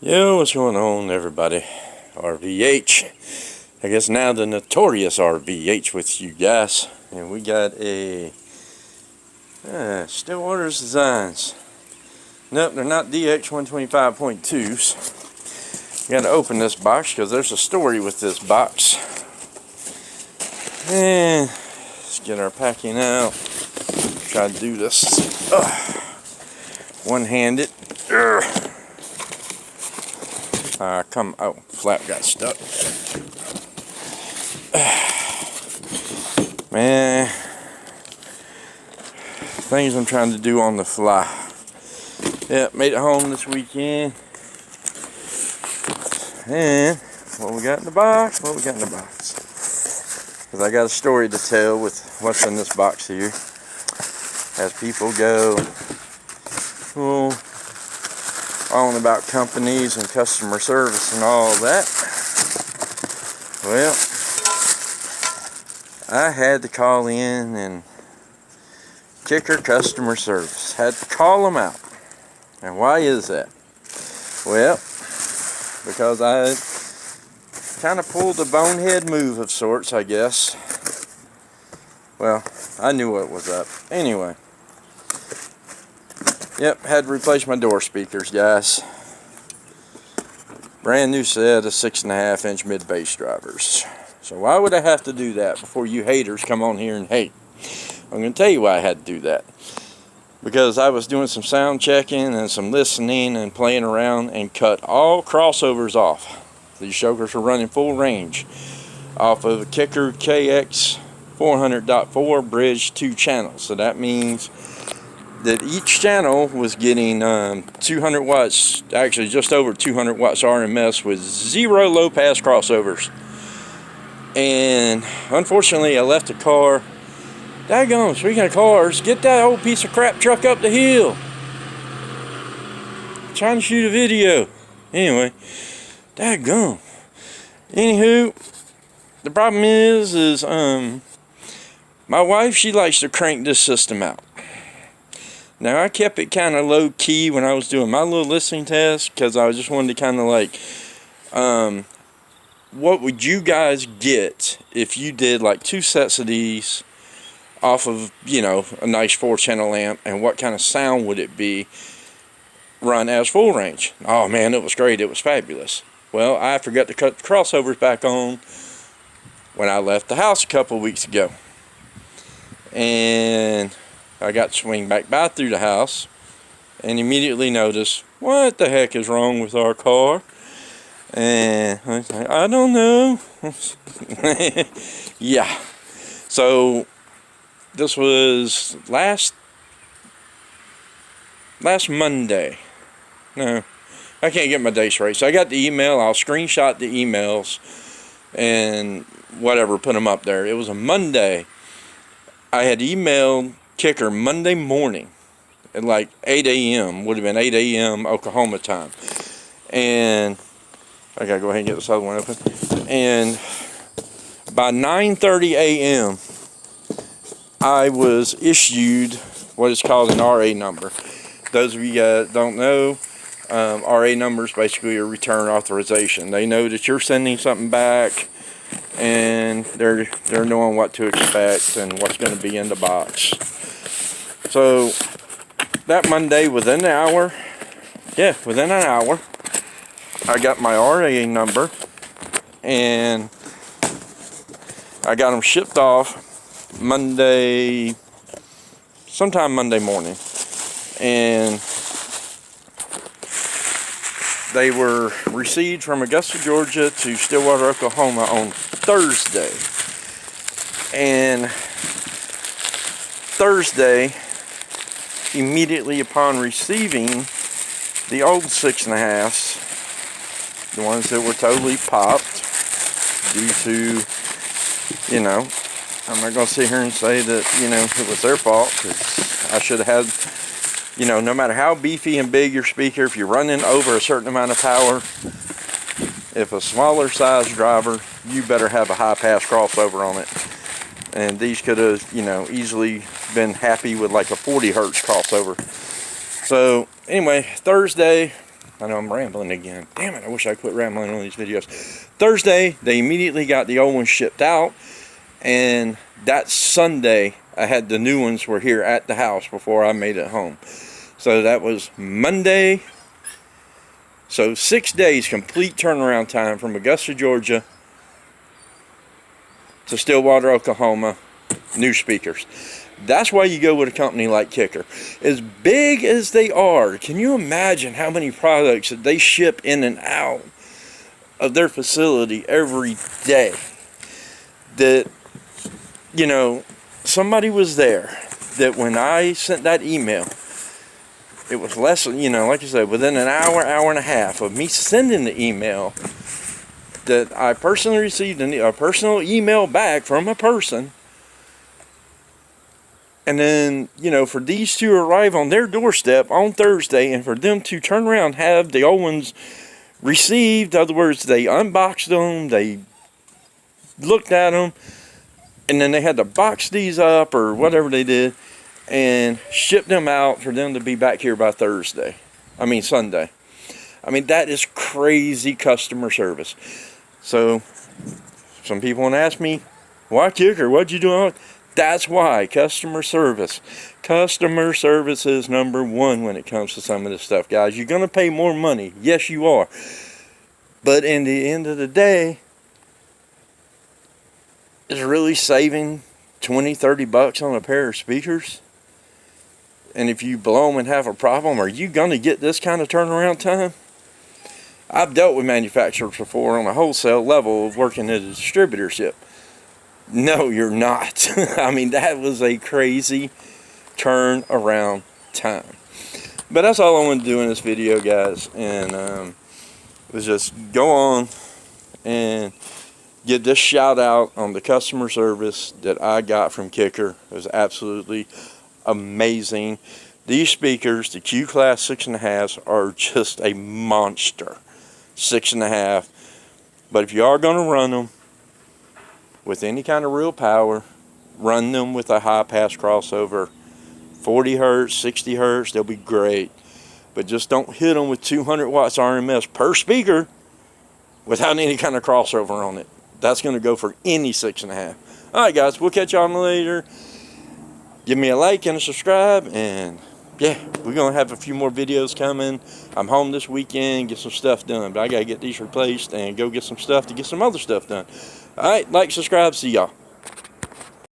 Yo, what's going on, everybody? RVH. I guess now the notorious RVH with you guys. And we got a Stillwater's Designs. Nope, they're not DX 125.2s. Got to open this box because there's a story with this box. And let's get our packing out. Try to do this one-handed. Flap got stuck. Man, things I'm trying to do on the fly. Yeah, made it home this weekend. And what we got in the box? Because I got a story to tell with what's in this box here. As people go, on about companies and customer service and all that. Well, I had to call in and Kicker customer service. Had to call them out. And why is that? Well, because I kind of pulled a bonehead move of sorts, I guess. Well, I knew what was up. Anyway. Yep, had to replace my door speakers, guys. Brand new set of 6.5-inch mid-bass drivers. So why would I have to do that before you haters come on here and hate? I'm going to tell you why I had to do that. Because I was doing some sound checking and some listening and playing around and cut all crossovers off. These chokers are running full range off of a Kicker KX 400.4 bridge 2 channels. So that means that each channel was getting 200 watts, actually just over 200 watts RMS with 0 low pass crossovers. And unfortunately I left the car. Daggone, speaking of cars, get that old piece of crap truck up the hill. I'm trying to shoot a video. Anyway, daggone. Anywho, the problem is my wife, she likes to crank this system out. Now, I kept it kind of low-key when I was doing my little listening test because I just wanted to kind of like, what would you guys get if you did like 2 sets of these off of, a nice 4-channel amp, and what kind of sound would it be run as full range? Oh, man, it was great. It was fabulous. Well, I forgot to cut the crossovers back on when I left the house a couple of weeks ago. And I got to swing back by through the house and immediately noticed, what the heck is wrong with our car? And I was like, I don't know. Yeah. So this was last Monday. No, I can't get my dates right. So I got the email. I'll screenshot the emails and whatever, put them up there. It was a Monday. I had emailed Kicker Monday morning at like 8 a.m. would have been 8 a.m. Oklahoma time, and I gotta go ahead and get this other one open. And by 9:30 a.m. I was issued what is called an RA number. Those of you guys don't know, RA number is basically a return authorization. They know that you're sending something back, and they're knowing what to expect and what's going to be in the box. So that Monday, within an hour, I got my RA number, and I got them shipped off sometime Monday morning, and they were received from Augusta, Georgia to Stillwater, Oklahoma on Thursday. And Thursday, immediately upon receiving the old 6.5s, the ones that were totally popped due to, I'm not going to sit here and say that, it was their fault, because I should have had, no matter how beefy and big your speaker, if you're running over a certain amount of power, if a smaller size driver, you better have a high pass crossover on it. And these could have, easily been happy with like a 40 hertz crossover. So anyway, Thursday, I know I'm rambling again. Damn it, I wish I quit rambling on these videos. Thursday, they immediately got the old ones shipped out. And that Sunday, I had the new ones were here at the house before I made it home. So that was Monday. So 6 days complete turnaround time from Augusta, Georgia to Stillwater, Oklahoma. New speakers. That's why you go with a company like Kicker. As big as they are, can you imagine how many products that they ship in and out of their facility every day? That, you know, somebody was there that when I sent that email, it was less, you know, like I said, within an hour, hour and a half of me sending the email, that I personally received a personal email back from a person. And then, you know, for these to arrive on their doorstep on Thursday and for them to turn around and have the old ones received, in other words, they unboxed them, they looked at them, and then they had to box these up or whatever they did and ship them out for them to be back here by Sunday. I mean, that is crazy customer service. So, some people want to ask me, why Kicker? What'd you do? That's why. Customer service. Customer service is number one when it comes to some of this stuff, guys. You're going to pay more money. Yes, you are. But in the end of the day, is really saving 20, 30 bucks on a pair of speakers? And if you blow them and have a problem, are you going to get this kind of turnaround time? I've dealt with manufacturers before on a wholesale level of working at a distributorship. No, you're not. I mean, that was a crazy turnaround time. But that's all I wanted to do in this video, guys. And was just go on and give this shout out on the customer service that I got from Kicker. It was absolutely amazing. These speakers, the Q Class 6.5s, are just a monster. 6.5. But if you are going to run them with any kind of real power, run them with a high pass crossover. 40 hertz, 60 hertz, they'll be great. But just don't hit them with 200 watts RMS per speaker without any kind of crossover on it. That's going to go for any 6.5. Alright guys, we'll catch y'all later. Give me a like and a subscribe, and yeah, we're going to have a few more videos coming. I'm home this weekend, get some stuff done, but I got to get these replaced and go get some stuff to get some other stuff done. Alright, like, subscribe, see y'all.